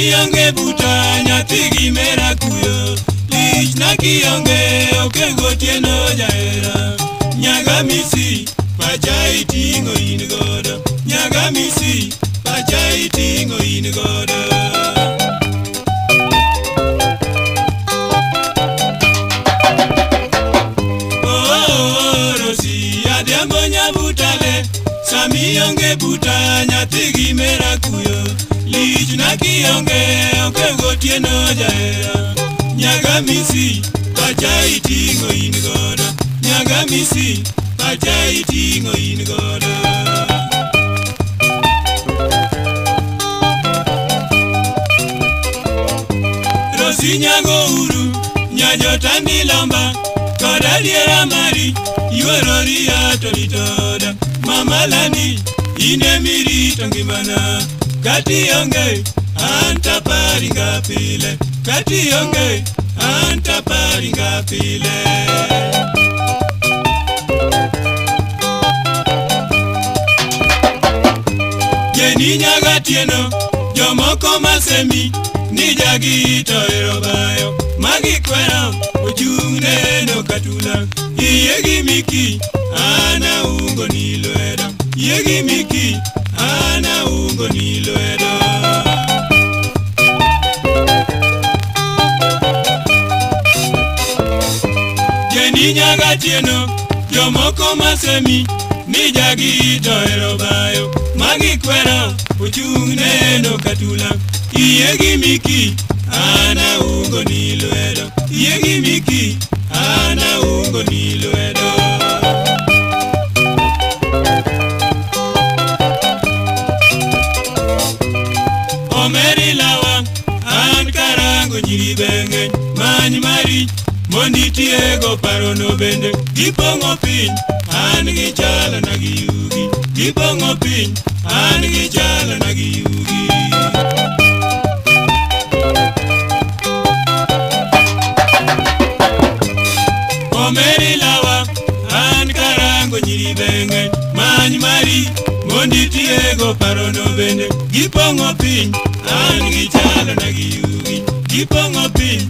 kionge buta nyathi gi mera kuyo lich na kionge oke gotieno jaera nyaga misi pacha iting'o in godo nyaga misi pacha iting'o in godo Rosi adhiambo nyabutale sami onge buta nyathi gi mera kuyo lich na kionge oke gotieno jaera nyaga misi pacha iting'o in godo nyaga misi pacha iting'o in godo Rosi nyago uru nyajotandi lamba koda diera mari yuorori ato litoda mamalani ine mirito ngimana kati onge anta paringa pile kati onge anta paringa pile Jeni nyaga tieno jomoko masemi ni jagi to erobayo magi kwero ojung neno katula iyegi miki ana ungo ni lwedo iyegi miki ana ungo ni lwedo Jeni nyaga tieno jomoko masemi ni jagi to erobayo magi kwero ojung neno katula iyegi miki ana ungo ni lwedo iyegi miki ana ungo ni lwedo Omeri lawa an karango nyiri benge many mari mondi tiego parono bende gipong'o piny an gi chalo na gi yugi gipong'o piny an gi chalo na gi yugi Omeri lawa an karango nyiri benge many mari mondi tiego parono bende gipong'o piny an gi chalo na gi yugi gipong'o piny